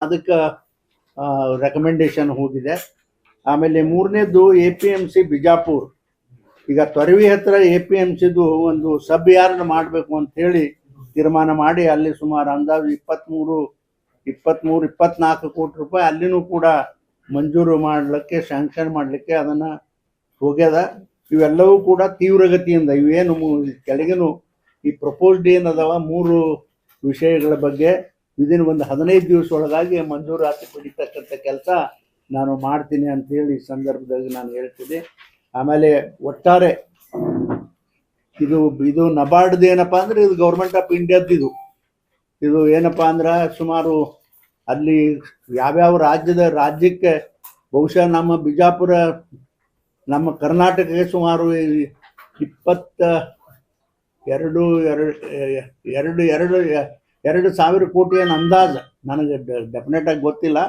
ಅದಕ್ಕೆ ರೆಕಮೆಂಡೇಶನ್ ಹೋಗಿದೆ. ಆಮೇಲೆ ಮೂರನೇದು APMC ಬಿಜಾಪುರ್. ಈಗ ತೊರವಿ ಹತ್ರ APMCದು ಒಂದು ಸಬ್ ಯಾರ್ಡ್ ಮಾಡಬೇಕು ಅಂತ ಹೇಳಿ ತೀರ್ಮಾನ ಮಾಡಿ ಅಲ್ಲಿ ಸುಮಾರು ಅಂದಾಜು 24 ಕೋಟಿ ರೂಪಾಯಿ ಅಲ್ಲಿನೂ ಕೂಡ ಮಂಜೂರು ಮಾಡಲಿಕ್ಕೆ ಸ್ಯಾಂಕ್ಷನ್ ಮಾಡಲಿಕ್ಕೆ ಅದನ್ನು ಹೋಗ್ಯದ. ಇವೆಲ್ಲವೂ ಕೂಡ ತೀವ್ರಗತಿಯಿಂದ ಇವೇನು ಕೆಳಗಿನ ಈ ಪ್ರಪೋಸ್ಡ್ ಏನದಾವ 3 ವಿಷಯಗಳ ಬಗ್ಗೆ ವಿದಿನ್ ಒಂದು 15 ದಿವಸ ಒಳಗಾಗಿ ಮಂಜೂರಾತಿ ಪಡಿತಕ್ಕಂಥ ಕೆಲಸ ನಾನು ಮಾಡ್ತೀನಿ ಅಂತೇಳಿ ಈ ಸಂದರ್ಭದಲ್ಲಿ ನಾನು ಹೇಳ್ತೀನಿ. ಆಮೇಲೆ ಒಟ್ಟಾರೆ ಇದು ನಬಾರ್ಡ್ದು ಏನಪ್ಪ ಅಂದರೆ ಇದು ಗೌರ್ಮೆಂಟ್ ಆಫ್ ಇಂಡಿಯಾದ್ದು. ಇದು ಏನಪ್ಪ ಅಂದ್ರೆ ಸುಮಾರು ಅಲ್ಲಿ ಯಾವ್ಯಾವ ರಾಜ್ಯಕ್ಕೆ ಬಹುಶಃ ನಮ್ಮ ಬಿಜಾಪುರ ನಮ್ಮ ಕರ್ನಾಟಕಕ್ಕೆ ಸುಮಾರು 2,000 ಕೋಟಿ ಏನು ಅಂದಾಜು, ನನಗೆ ಡೆಫಿನೆಟಾಗಿ ಗೊತ್ತಿಲ್ಲ,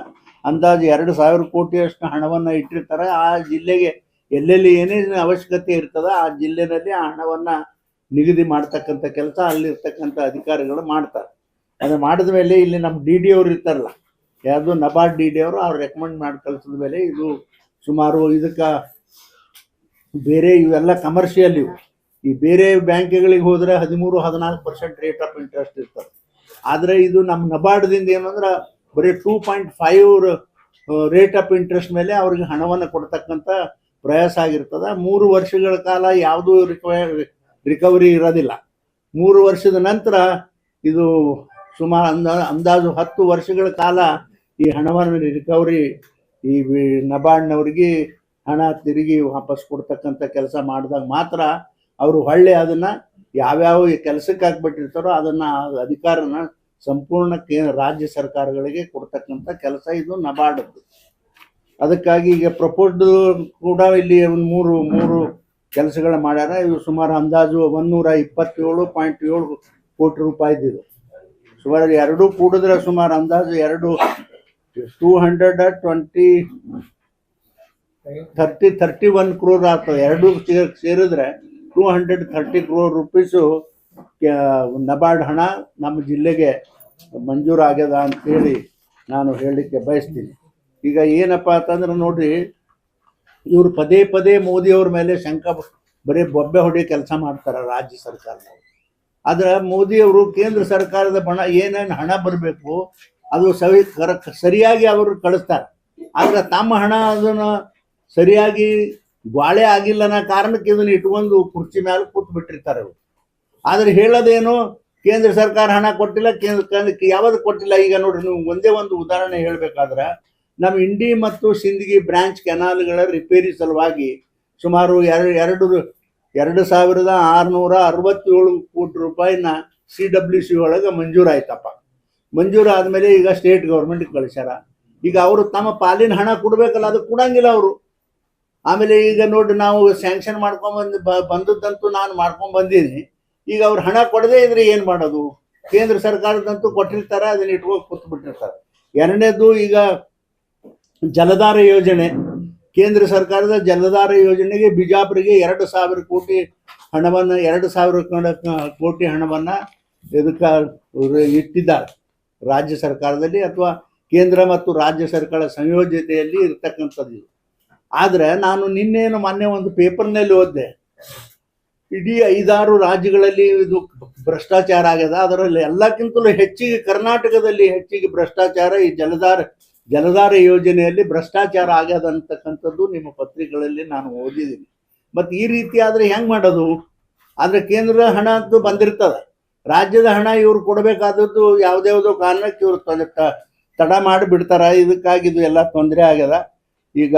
ಅಂದಾಜು 2,000 ಕೋಟಿಯಷ್ಟು ಹಣವನ್ನು ಇಟ್ಟಿರ್ತಾರೆ. ಆ ಜಿಲ್ಲೆಗೆ ಎಲ್ಲೆಲ್ಲಿ ಏನೇನು ಅವಶ್ಯಕತೆ ಇರ್ತದೆ ಆ ಜಿಲ್ಲೆಯಲ್ಲಿ ಆ ಹಣವನ್ನು ನಿಗದಿ ಮಾಡ್ತಕ್ಕಂಥ ಕೆಲಸ ಅಲ್ಲಿರ್ತಕ್ಕಂಥ ಅಧಿಕಾರಿಗಳು ಮಾಡ್ತಾರೆ. ಅದು ಮಾಡಿದ ಮೇಲೆ ಇಲ್ಲಿ ನಮ್ಮ DD ಅವರು ಇರ್ತಾರಲ್ಲ, ಯಾವುದು ನಬಾರ್ಡ್ DD ಅವರು ಅವ್ರು ರೆಕಮೆಂಡ್ ಮಾಡಿ ಕಳಿಸಿದ ಮೇಲೆ ಇದು ಸುಮಾರು ಇದಕ್ಕೆ ಬೇರೆ ಇವೆಲ್ಲ ಕಮರ್ಷಿಯಲ್ ಈ ಬೇರೆ ಬ್ಯಾಂಕ್ಗಳಿಗೆ ಹೋದರೆ 13-14% ರೇಟ್ ಆಫ್ ಇಂಟ್ರೆಸ್ಟ್ ಇರ್ತದೆ. ಆದರೆ ಇದು ನಮ್ಮ ನಬಾರ್ಡ್ದಿಂದ ಏನಂದ್ರೆ ಬರೀ 2.5 ರೇಟ್ ಆಫ್ ಇಂಟ್ರೆಸ್ಟ್ ಮೇಲೆ ಅವ್ರಿಗೆ ಹಣವನ್ನು ಕೊಡ್ತಕ್ಕಂಥ ಪ್ರಯಾಸ ಆಗಿರ್ತದೆ. 3 ವರ್ಷಗಳ ಕಾಲ ಯಾವುದೂ ರಿಕವರಿ ಇರೋದಿಲ್ಲ. 3 ವರ್ಷದ ನಂತರ ಇದು ಸುಮಾರು ಅಂದಾಜು 10 ವರ್ಷಗಳ ಕಾಲ ಈ ಹಣವನ್ನು ರಿಕವರಿ ಈ ನಬಾರ್ಡ್ನವ್ರಿಗೆ ಹಣ ತಿರುಗಿ ವಾಪಸ್ ಕೊಡ್ತಕ್ಕಂಥ ಕೆಲಸ ಮಾಡಿದಾಗ ಮಾತ್ರ ಅವರು ಹೊಳ್ಳಿ ಅದನ್ನು ಯಾವ್ಯಾವ ಕೆಲಸಕ್ಕೆ ಹಾಕ್ಬಿಟ್ಟಿರ್ತಾರೋ ಅದನ್ನು ಅಧಿಕಾರನ ಸಂಪೂರ್ಣ ರಾಜ್ಯ ಸರ್ಕಾರಗಳಿಗೆ ಕೊಡ್ತಕ್ಕಂಥ ಕೆಲಸ ಇದು ನಬಾರ್ಡ್ದು. ಅದಕ್ಕಾಗಿ ಈಗ ಪ್ರಪೋಸ್ಡ್ ಕೂಡ ಇಲ್ಲಿ ಒಂದು ಮೂರು ಕೆಲಸಗಳು ಮಾಡ್ಯಾರ. ಇವು ಸುಮಾರು ಅಂದಾಜು 127.7 ಕೋಟಿ ರೂಪಾಯಿದು. ಸುಮಾರು ಎರಡೂ ಕೂಡಿದ್ರೆ ಸುಮಾರು ಅಂದಾಜು 231 ಕ್ರೋರ್ ಆಗ್ತದೆ. ಎರಡೂ ಸೇರಿದ್ರೆ 230 ಕ್ರೋರ್ ರುಪೀಸು ನಬಾರ್ಡ್ ಹಣ ನಮ್ಮ ಜಿಲ್ಲೆಗೆ ಮಂಜೂರಾಗ್ಯದ ಅಂತೇಳಿ ನಾನು ಹೇಳಲಿಕ್ಕೆ ಬಯಸ್ತೀನಿ. ಈಗ ಏನಪ್ಪ ಅಂತಂದ್ರೆ ನೋಡ್ರಿ, ಇವರು ಪದೇ ಮೋದಿಯವ್ರ ಮೇಲೆ ಬರೀ ಬೊಬ್ಬೆ ಹೊಡೆಯೋ ಕೆಲಸ ಮಾಡ್ತಾರೆ ರಾಜ್ಯ ಸರ್ಕಾರದವರು. ಆದ್ರೆ ಮೋದಿಯವರು ಕೇಂದ್ರ ಸರ್ಕಾರದ ಏನೇನು ಹಣ ಬರಬೇಕು ಅದು ಸರಿಯಾಗಿ ಅವರು ಕಳಿಸ್ತಾರೆ. ಆದ್ರೆ ತಮ್ಮ ಹಣ ಅದನ್ನು ಸರಿಯಾಗಿ ಗ್ವಾಳೆ ಆಗಿಲ್ಲ ಅನ್ನೋ ಕಾರಣಕ್ಕೆ ಇದನ್ನು ಇಟ್ಕೊಂಡು ಕುರ್ಚಿ ಮೇಲೆ ಕೂತ್ ಬಿಟ್ಟಿರ್ತಾರೆ ಅವರು. ಆದ್ರೆ ಹೇಳೋದೇನು, ಕೇಂದ್ರ ಸರ್ಕಾರ ಹಣ ಕೊಟ್ಟಿಲ್ಲ, ಯಾವುದು ಕೊಟ್ಟಿಲ್ಲ. ಈಗ ನೋಡ್ರಿ, ನೀವು ಒಂದೇ ಒಂದು ಉದಾಹರಣೆ ಹೇಳ್ಬೇಕಾದ್ರೆ ನಮ್ಮ ಇಂಡಿ ಮತ್ತು ಸಿಂದಗಿ ಬ್ರಾಂಚ್ ಕೆನಾಲ್ಗಳ ರಿಪೇರಿ ಸಲುವಾಗಿ ಸುಮಾರು 2,667 ಕೋಟಿ ರೂಪಾಯಿನ CWC ಒಳಗೆ ಮಂಜೂರಾಯ್ತಪ್ಪ. ಮಂಜೂರಾದ್ಮೇಲೆ ಈಗ ಸ್ಟೇಟ್ ಗೌರ್ಮೆಂಟ್ಗೆ ಕಳಿಸ್ಯಾರ. ಈಗ ಅವರು ತಮ್ಮ ಪಾಲಿನ ಹಣ ಕೊಡ್ಬೇಕಲ್ಲ, ಅದು ಕೊಡಂಗಿಲ್ಲ ಅವರು. ಆಮೇಲೆ ಈಗ ನೋಡಿ, ನಾವು ಸ್ಯಾಂಕ್ಷನ್ ಬಂದದ್ದಂತೂ ನಾನು ಮಾಡ್ಕೊಂಡು ಬಂದೀನಿ. ಈಗ ಅವ್ರು ಹಣ ಕೊಡದೇ ಇದ್ರೆ ಏನು ಮಾಡೋದು? ಕೇಂದ್ರ ಸರ್ಕಾರದಂತೂ ಕೊಟ್ಟಿರ್ತಾರೆ, ಅದನ್ನ ಇಟ್ಕೊಂಡು ಕೂತು ಬಿಟ್ಟಿರ್ತಾರೆ. ಎರಡನೇದು, ಈಗ ಜಲಧಾರ ಯೋಜನೆ, ಕೇಂದ್ರ ಸರ್ಕಾರದ ಜಲಧಾರ ಯೋಜನೆಗೆ ಬಿಜಾಪುರಿಗೆ 2,000 ಕೋಟಿ ಹಣವನ್ನು 2,000 ಕೋಟಿ ಹಣವನ್ನು ಇದಕ್ಕೆ ಇಟ್ಟಿದ್ದಾರೆ ರಾಜ್ಯ ಸರ್ಕಾರದಲ್ಲಿ, ಅಥವಾ ಕೇಂದ್ರ ಮತ್ತು ರಾಜ್ಯ ಸರ್ಕಾರ ಸಂಯೋಜನೆಯಲ್ಲಿ ಇರ್ತಕ್ಕಂಥದ್ದು. ಆದರೆ ನಾನು ಮೊನ್ನೆ ಒಂದು ಪೇಪರ್ನಲ್ಲಿ ಓದಿದೆ, ಇಡೀ 5-6 ರಾಜ್ಯಗಳಲ್ಲಿ ಇದು ಭ್ರಷ್ಟಾಚಾರ ಆಗ್ಯದ. ಅದರಲ್ಲಿ ಎಲ್ಲಕ್ಕಿಂತಲೂ ಹೆಚ್ಚಿಗೆ ಕರ್ನಾಟಕದಲ್ಲಿ ಹೆಚ್ಚಿಗೆ ಭ್ರಷ್ಟಾಚಾರ ಈ ಜಲಧಾರ ಯೋಜನೆಯಲ್ಲಿ ಭ್ರಷ್ಟಾಚಾರ ಆಗ್ಯದ ಅಂತಕ್ಕಂಥದ್ದು ನಿಮ್ಮ ಪತ್ರಿಕೆಗಳಲ್ಲಿ ನಾನು ಓದಿದ್ದೀನಿ. ಮತ್ತು ಈ ರೀತಿ ಆದರೆ ಹೆಂಗೆ ಮಾಡೋದು? ಆದರೆ ಕೇಂದ್ರದ ಹಣ ಅಂತೂ ಬಂದಿರ್ತದೆ, ರಾಜ್ಯದ ಹಣ ಇವ್ರು ಕೊಡಬೇಕಾದದ್ದು ಯಾವುದ್ಯಾವುದೋ ಕಾರಣಕ್ಕೆ ಇವರು ತಡ ಮಾಡಿಬಿಡ್ತಾರೆ. ಇದಕ್ಕಾಗಿ ಇದು ಎಲ್ಲ ತೊಂದರೆ ಆಗ್ಯದ. ಈಗ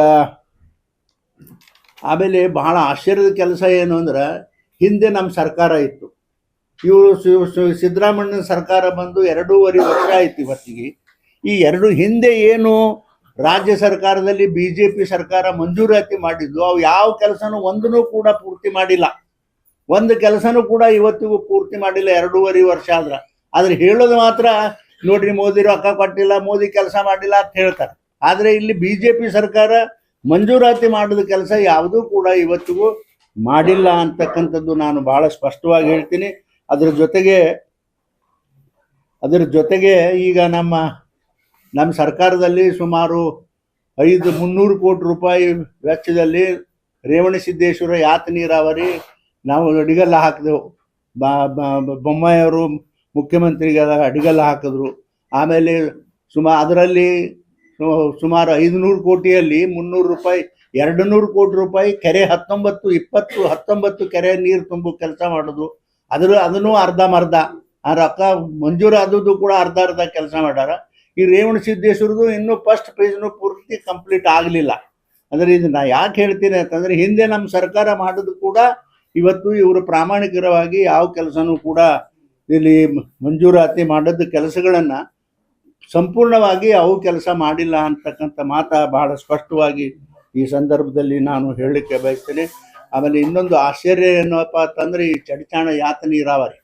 ಆಮೇಲೆ ಬಹಳ ಆಶ್ಚರ್ಯದ ಕೆಲಸ ಏನು ಅಂದ್ರೆ, ಹಿಂದೆ ನಮ್ಮ ಸರ್ಕಾರ ಇತ್ತು, ಇವರು ಸಿದ್ದರಾಮಯ್ಯನ ಸರ್ಕಾರ ಬಂದು 2.5 ವರ್ಷ ಆಯ್ತು ಇವತ್ತಿಗೆ. ಈ ಹಿಂದೆ ಏನು ರಾಜ್ಯ ಸರ್ಕಾರದಲ್ಲಿ BJP ಸರ್ಕಾರ ಮಂಜೂರಾತಿ ಮಾಡಿದ್ದು, ಅವು ಯಾವ ಕೆಲಸನೂ ಒಂದೂ ಕೂಡ ಪೂರ್ತಿ ಮಾಡಿಲ್ಲ. ಒಂದು ಕೆಲಸನೂ ಕೂಡ ಇವತ್ತಿಗೂ ಪೂರ್ತಿ ಮಾಡಿಲ್ಲ 2.5 ವರ್ಷ ಆದ್ರೆ ಹೇಳೋದು ಮಾತ್ರ, ನೋಡ್ರಿ ಮೋದಿ ರೊಕ್ಕ ಕೊಟ್ಟಿಲ್ಲ, ಮೋದಿ ಕೆಲಸ ಮಾಡಿಲ್ಲ ಅಂತ ಹೇಳ್ತಾರೆ. ಆದರೆ ಇಲ್ಲಿ BJP ಸರ್ಕಾರ ಮಂಜೂರಾತಿ ಮಾಡಿದ ಕೆಲಸ ಯಾವುದೂ ಕೂಡ ಇವತ್ತಿಗೂ ಮಾಡಿಲ್ಲ ಅಂತಕ್ಕಂಥದ್ದು ನಾನು ಬಹಳ ಸ್ಪಷ್ಟವಾಗಿ ಹೇಳ್ತೀನಿ. ಅದರ ಜೊತೆಗೆ ಈಗ ನಮ್ಮ ನಮ್ಮ ಸರ್ಕಾರದಲ್ಲಿ ಸುಮಾರು 300 ಕೋಟಿ ರೂಪಾಯಿ ವೆಚ್ಚದಲ್ಲಿ ರೇವಣಸಿದ್ದೇಶ್ವರ ಯಾತ ನೀರಾವರಿ ನಾವು ಅಡಿಗಲ್ಲ ಹಾಕಿದೆವು. ಬೊಮ್ಮಾಯಿಯವರು ಮುಖ್ಯಮಂತ್ರಿಗಾದಾಗ ಅಡಿಗಲ್ಲ ಹಾಕಿದ್ರು. ಆಮೇಲೆ ಅದರಲ್ಲಿ ಸುಮಾರು 500 ಕೋಟಿಯಲ್ಲಿ 300 ರೂಪಾಯಿ 200 ಕೋಟಿ ರೂಪಾಯಿ ಕೆರೆ 19 ಕೆರೆ ನೀರು ತುಂಬು ಕೆಲಸ ಮಾಡೋದು. ಅದನ್ನು ಅರ್ಧಂಬರ್ಧ ಆ ರೊಕ್ಕ ಮಂಜೂರಾದದ್ದು ಕೂಡ ಅರ್ಧ ಕೆಲಸ ಮಾಡ್ಯಾರ. ಈ ರೇವಣಸಿದ್ದೇಶ್ವರದು ಇನ್ನೂ ಫಸ್ಟ್ ಫೇಜ್ನು ಪೂರ್ತಿ ಕಂಪ್ಲೀಟ್ ಆಗಲಿಲ್ಲ. ಅಂದರೆ ಇದು ನಾ ಯಾಕೆ ಹೇಳ್ತೀನಿ ಅಂತಂದರೆ, ಹಿಂದೆ ನಮ್ಮ ಸರ್ಕಾರ ಮಾಡೋದು ಕೂಡ ಇವತ್ತು ಇವರು ಪ್ರಾಮಾಣಿಕರವಾಗಿ ಯಾವ ಕೆಲಸನೂ ಕೂಡ ಇಲ್ಲಿ ಮಂಜೂರಾತಿ ಮಾಡೋದು ಕೆಲಸಗಳನ್ನು ಸಂಪೂರ್ಣವಾಗಿ ಅವು ಕೆಲಸ ಮಾಡಿಲ್ಲ ಅಂತಕ್ಕಂಥ ಮಾತು ಬಹಳ ಸ್ಪಷ್ಟವಾಗಿ ಈ ಸಂದರ್ಭದಲ್ಲಿ ನಾನು ಹೇಳಲಿಕ್ಕೆ ಬಯಸ್ತೇನೆ. ಆಮೇಲೆ ಇನ್ನೊಂದು ಆಶ್ಚರ್ಯ ಏನಪ್ಪ ಅಂತಂದರೆ, ಈ ಚಡಿಚಾಣ ಯಾತ ನೀರಾವರಿ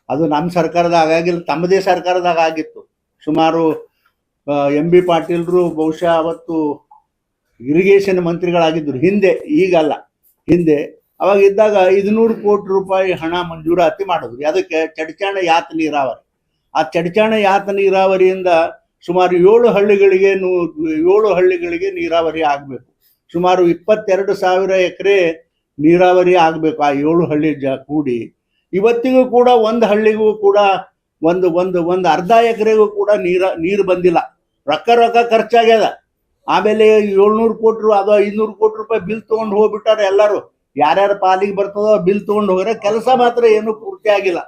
ಅದು ನಮ್ಮ ಸರ್ಕಾರದಾಗ ಆಗಿಲ್ಲ, ತಮ್ಮದೇ ಸರ್ಕಾರದಾಗ ಆಗಿತ್ತು. ಸುಮಾರು ಎಂ ಬಿ ಪಾಟೀಲ್ರು ಬಹುಶಃ ಅವತ್ತು ಇರಿಗೇಷನ್ ಮಂತ್ರಿಗಳಾಗಿದ್ದರು ಹಿಂದೆ, ಈಗಲ್ಲ, ಹಿಂದೆ. ಅವಾಗ ಇದ್ದಾಗ 500 ಕೋಟಿ ರೂಪಾಯಿ ಹಣ ಮಂಜೂರಾತಿ ಮಾಡಿದ್ರು. ಅದಕ್ಕೆ ಚಡಿಚಾಣ ಯಾತ ನೀರಾವರಿ. ಆ ಚಡಿಚಾಣ ಯಾತ ನೀರಾವರಿಯಿಂದ ಸುಮಾರು 7 ಹಳ್ಳಿಗಳಿಗೆ ನೀರಾವರಿ ಆಗಬೇಕು. ಸುಮಾರು 22,000 ಎಕರೆ ನೀರಾವರಿ ಆಗಬೇಕು ಆ 7 ಹಳ್ಳಿ ಕೂಡಿ. ಇವತ್ತಿಗೂ ಕೂಡ ಒಂದು ಹಳ್ಳಿಗೂ ಕೂಡ ಒಂದು ಅರ್ಧ ಎಕರೆಗೂ ಕೂಡ ನೀರು ಬಂದಿಲ್ಲ. ರೊಕ್ಕ ಖರ್ಚಾಗ್ಯದ. ಆಮೇಲೆ 700 ಕೋಟಿ ಅದು 500 ಕೋಟಿ ರೂಪಾಯಿ ಬಿಲ್ ತೊಗೊಂಡು ಹೋಗ್ಬಿಟ್ಟಾರೆ ಎಲ್ಲರೂ. ಯಾರ್ಯಾರ ಪಾಲಿಗೆ ಬರ್ತದೋ ಬಿಲ್ ತೊಗೊಂಡು ಹೋಗ್ರೆ, ಕೆಲಸ ಮಾತ್ರ ಏನು ಪೂರ್ತಿ ಆಗಿಲ್ಲ.